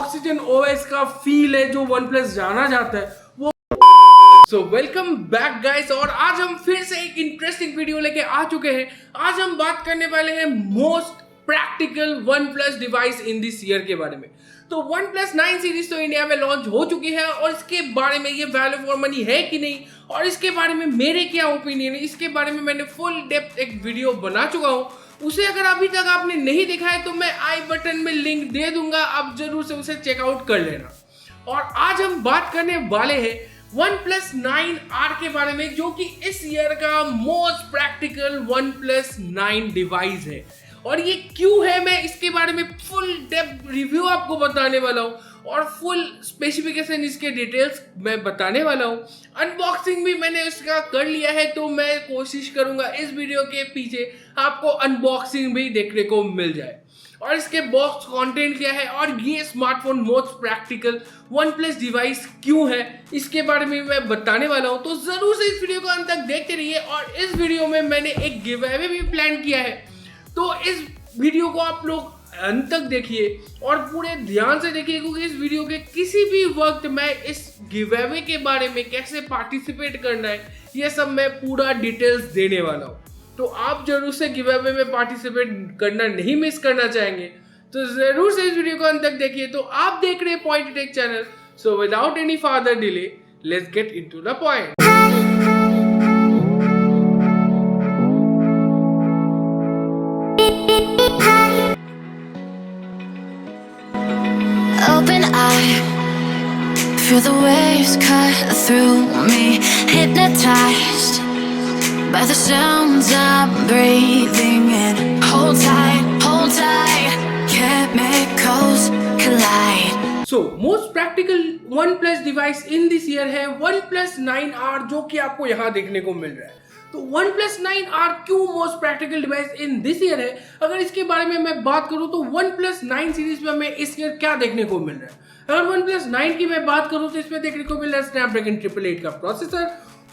Oxygen OS का feel है जो OnePlus जाना जाता है वो। सो वेलकम बैक गाइस, और आज हम फिर से एक इंटरेस्टिंग वीडियो लेके आ चुके हैं। आज हम बात करने वाले हैं most practical OnePlus device in this year के बारे में। तो OnePlus 9 सीरीज तो इंडिया में लॉन्च हो चुकी है और इसके बारे में ये वैल्यू फॉर मनी है कि नहीं और इसके बारे में मेरे क्या ओपिनियन है, इसके बारे में मैंने फुल डेप्थ एक वीडियो बना चुका हूँ। उसे अगर अभी तक आपने नहीं देखा है तो मैं आई बटन में लिंक दे दूंगा, आप जरूर से उसे चेकआउट कर लेना। और आज हम बात करने वाले हैं OnePlus 9R के बारे में, जो कि इस ईयर का मोस्ट प्रैक्टिकल OnePlus 9 डिवाइस है। और ये क्यों है, मैं इसके बारे में फुल डेप्थ रिव्यू आपको बताने वाला हूँ और फुल स्पेसिफिकेशन इसके डिटेल्स मैं बताने वाला हूँ। अनबॉक्सिंग भी मैंने इसका कर लिया है, तो मैं कोशिश करूंगा इस वीडियो के पीछे आपको अनबॉक्सिंग भी देखने को मिल जाए और इसके बॉक्स कंटेंट क्या है और ये smartphone most practical OnePlus device क्यों है, इसके बारे में मैं बताने वाला हूं। तो जरूर से इस वीडियो को अंत तक देखते रहिए। और इस वीडियो में मैंने एक गिव अवे भी प्लान किया है, तो इस वीडियो को आप लोग अंत तक देखिए और पूरे ध्यान से देखिए, क्योंकि इस वीडियो के किसी भी वक्त मैं इस गिव अवे के बारे में कैसे पार्टिसिपेट करना है ये सब मैं पूरा डिटेल्स देने वाला हूँ। तो आप जरूर से गिव अवे में पार्टिसिपेट करना नहीं मिस करना चाहेंगे, तो जरूर से इस वीडियो को अंत तक देखिए। तो आप देख रहे हैं point take channel, so without any further delay let's get into the point. Open eye, feel the waves cut through me, hypnotized by the sounds I'm breathing in. Hold tight, chemicals collide. So most practical OnePlus device in this year है OnePlus 9R, जो कि आपको यहाँ देखने को मिल रहा है। तो OnePlus 9R क्यों most practical device in this year है, अगर इसके बारे में मैं बात करूं तो OnePlus 9 सीरीज में हमें इस ईयर क्या देखने को मिल रहा है। अगर OnePlus 9 की मैं बात करूं तो इसमें देखने को मिल रहा है स्नैपड्रैगन 888 का प्रोसेसर,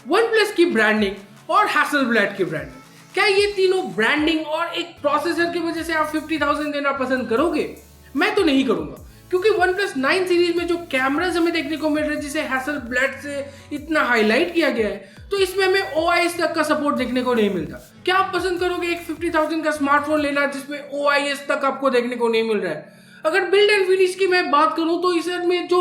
OnePlus की ब्रांडिंग और हैसलब्लैड की ब्रांडिंग। क्या ये तीनों ब्रांडिंग और एक प्रोसेसर की वजह से आप 50,000 देना पसंद करोगे? मैं तो नहीं करूंगा, क्योंकि OnePlus 9 सीरीज में जो कैमरास हमें देखने को मिल रहे हैं जिसे हैसलब्लैड से इतना हाईलाइट किया गया है, तो इसमें हमें OIS तक का सपोर्ट देखने को नहीं मिलता। क्या आप पसंद करोगे एक 50,000 का स्मार्टफोन लेना जिसमें OIS तक आपको देखने को नहीं मिल रहा है? अगर बिल्ड एंड फिनिश की मैं बात करूं तो इसमें जो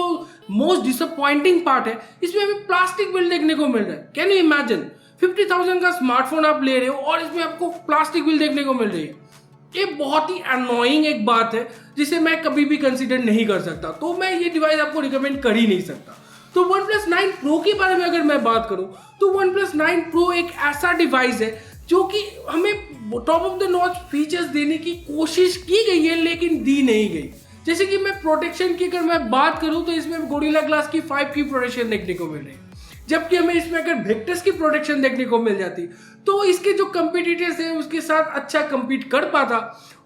मोस्ट डिसअपॉइंटिंग पार्ट है, इसमें हमें प्लास्टिक बिल्ड देखने को मिल रहा है। कैन यू इमेजिन 50,000 का स्मार्टफोन आप ले रहे हो और इसमें आपको प्लास्टिक बिल्ड देखने को मिल रही है। ये बहुत ही अनोइंग एक बात है जिसे मैं कभी भी कंसीडर नहीं कर सकता, तो मैं ये डिवाइस आपको रिकमेंड कर ही नहीं सकता। तो OnePlus 9 Pro के बारे में अगर मैं बात करूं तो OnePlus 9 Pro एक ऐसा डिवाइस है जो कि हमें top of the notch features देने की कोशिश की गई है लेकिन दी नहीं गई। जैसे कि मैं प्रोटेक्शन की अगर मैं बात करूं तो इसमें गोरिल्ला ग्लास की 5 की प्रोटेक्शन देखने को मिल रही है, जबकि हमें इसमें अगर वेक्टर्स की प्रोटेक्शन देखने को मिल जाती तो इसके जो कंपटीटर्स हैं उसके साथ अच्छा कंपीट कर पाता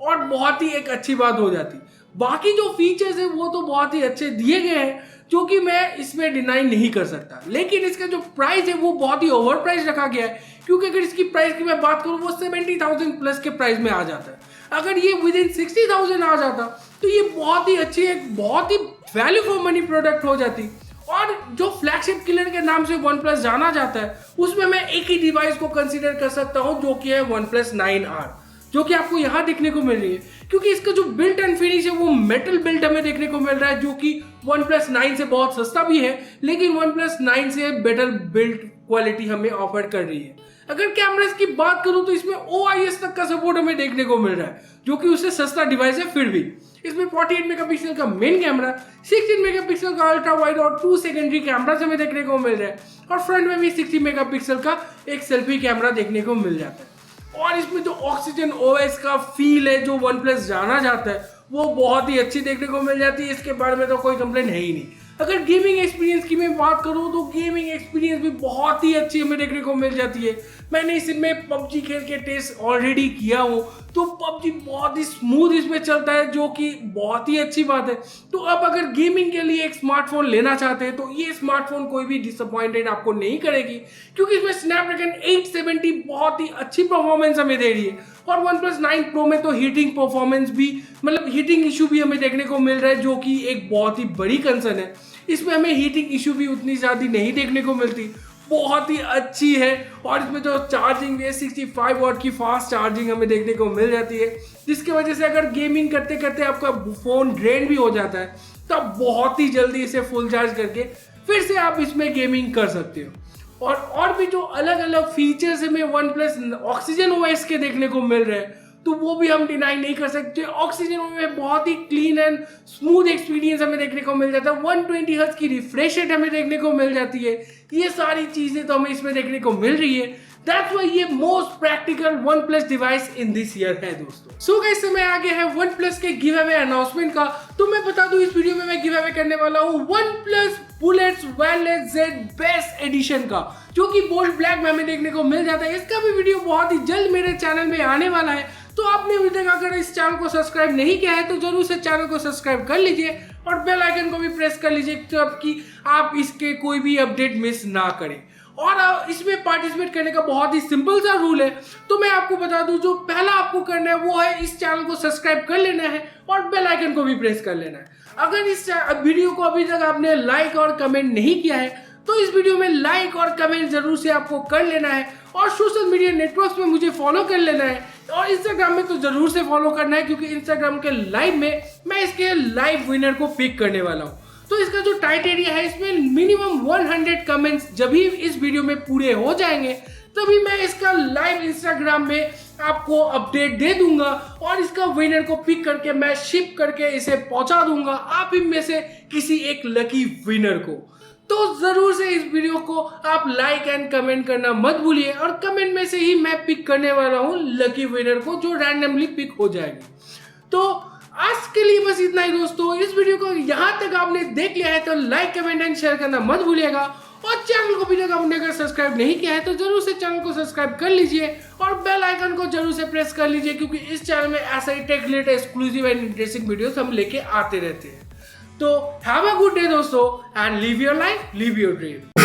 और बहुत ही एक अच्छी बात हो जाती। बाकी जो फीचर्स है वो तो बहुत ही अच्छे दिए गए हैं, जो कि मैं इसमें डिनाई नहीं कर सकता, लेकिन इसका जो प्राइस है वो बहुत ही ओवर प्राइस रखा गया है। क्योंकि अगर इसकी प्राइस की मैं बात करूँ वो 70,000 प्लस के प्राइस में आ जाता है। अगर ये विद इन 60,000 आ जाता तो ये बहुत ही अच्छी एक बहुत ही वैल्यू फॉर मनी प्रोडक्ट हो जाती। और जो फ्लैगशिप किलर के नाम से OnePlus जाना जाता है उसमें मैं एक ही डिवाइस को कंसीडर कर सकता हूं, जो कि है OnePlus 9R, जो कि आपको यहां देखने को मिल रही है। क्योंकि इसका जो बिल्ट एंड फिनिश है वो मेटल बिल्ट हमें देखने को मिल रहा है, जो कि OnePlus 9 से बहुत सस्ता भी है, लेकिन OnePlus 9 से बेटर बिल्ट क्वालिटी हमें ऑफर कर रही है। अगर कैमरास की बात करूं तो इसमें OIS तक का सपोर्ट हमें देखने को मिल रहा है, जो कि उससे सस्ता डिवाइस है। फिर भी इसमें 48 मेगापिक्सल का मेन कैमरा, 16 मेगापिक्सल का अल्ट्रा वाइड और 2 सेकेंडरी कैमरा हमें देखने को मिल रहा है, और फ्रंट में भी 60 मेगापिक्सल का एक सेल्फी कैमरा देखने को मिल जाता है। और इसमें जो ऑक्सीजन ओएस का फील है जो OnePlus जाना जाता है वो बहुत ही अच्छी देखने को मिल जाती है। इसके बारे में तो कोई कंप्लेंट है ही नहीं। अगर गेमिंग एक्सपीरियंस की मैं बात करूं तो गेमिंग एक्सपीरियंस भी बहुत ही अच्छी हमें देखने को मिल जाती है। मैंने इसमें PUBG खेल के टेस्ट ऑलरेडी किया हूं, तो PUBG बहुत ही स्मूथ इसमें चलता है, जो कि बहुत ही अच्छी बात है। तो अब अगर गेमिंग के लिए एक स्मार्टफोन लेना चाहते हैं तो ये स्मार्टफोन कोई भी डिसअपॉइंटेड आपको नहीं करेगी, क्योंकि इसमें स्नैपड्रैगन 870 बहुत ही अच्छी परफॉर्मेंस हमें दे रही है। और OnePlus 9 Pro में तो हीटिंग परफॉर्मेंस भी, मतलब हीटिंग इशू भी हमें देखने को मिल रहा है, जो कि एक बहुत ही बड़ी कंसर्न है। इसमें हमें हीटिंग इशू भी उतनी ज़्यादा नहीं देखने को मिलती, बहुत ही अच्छी है। और इसमें जो चार्जिंग है 65 वॉट की फास्ट चार्जिंग हमें देखने को मिल जाती है, जिसकी वजह से अगर गेमिंग करते करते आपका फ़ोन ड्रेन भी हो जाता है तब बहुत ही जल्दी इसे फुल चार्ज करके फिर से आप इसमें गेमिंग कर सकते हो। और भी जो अलग अलग फीचर्स हमें OnePlus ऑक्सीजन OS के देखने को मिल रहे हैं, तो वो भी हम डिनाई नहीं कर सकते। ऑक्सीजन में बहुत ही क्लीन एंड स्मूथ एक्सपीरियंस हमें देखने को मिल जाता है, 120 हर्ट्ज की रिफ्रेश रेट हमें देखने को मिल जाती है। ये सारी चीजें तो हमें इसमें देखने को मिल रही है। दैट्स व्हाई ये most practical OnePlus device in this year है दोस्तों। सो गाइस, समय आ गया है OnePlus के गिव अवे अनाउंसमेंट का। तो मैं बता दूं, इस वीडियो में मैं गिव अवे करने वाला हूं OnePlus bullets wireless Z best edition का, जो कि बोल्ड ब्लैक में हमें देखने को मिल जाता है। इसका भी वीडियो बहुत ही जल्द मेरे चैनल में आने वाला है। तो आपने अभी तक अगर इस चैनल को सब्सक्राइब नहीं किया है तो जरूर से चैनल को सब्सक्राइब कर लीजिए और बेल आइकन को भी प्रेस कर लीजिए, ताकि आप इसके कोई भी अपडेट मिस ना करें। और इसमें पार्टिसिपेट करने का बहुत ही सिंपल सा रूल है। तो मैं आपको बता दूं, जो पहला आपको करना है वो है इस चैनल को सब्सक्राइब कर लेना है और बेल आइकन को भी प्रेस कर लेना है। अगर इस वीडियो को अभी तक आपने लाइक और कमेंट नहीं किया है तो इस वीडियो में लाइक और कमेंट जरूर से आपको कर लेना है, और सोशल मीडिया नेटवर्क्स में मुझे फॉलो कर लेना है, और इंस्टाग्राम में तो जरूर से फॉलो करना है, क्योंकि इंस्टाग्राम के लाइव में मैं इसके लाइव विनर को पिक करने वाला हूँ। तो इसका जो क्राइटेरिया है, इसमें मिनिमम 100 कमेंट्स जब भी इस वीडियो में पूरे हो जाएंगे तभी मैं इसका लाइव इंस्टाग्राम में आपको अपडेट दे दूंगा, और इसका विनर को पिक करके मैं शिप करके इसे पहुंचा दूंगा आप ही में से किसी एक लकी विनर को। तो जरूर से इस वीडियो को आप लाइक एंड कमेंट करना मत भूलिए, और कमेंट में से ही मैं पिक करने वाला हूं लकी विनर को, जो रैंडमली पिक हो जाएगी। तो आज के लिए बस इतना ही दोस्तों। इस वीडियो को यहाँ तक आपने देख लिया है तो लाइक कमेंट एंड शेयर करना मत भूलिएगा, और चैनल को अभी तक आपने अगर सब्सक्राइब नहीं किया है तो जरूर से चैनल को सब्सक्राइब कर लीजिए और बेल आइकन को जरूर से प्रेस कर लीजिए, क्योंकि इस चैनल में ऐसा ही tech related exclusive and interesting videos हम लेके आते रहते हैं। तो हैव अ गुड डे दोस्तों, and live your life, live your dream.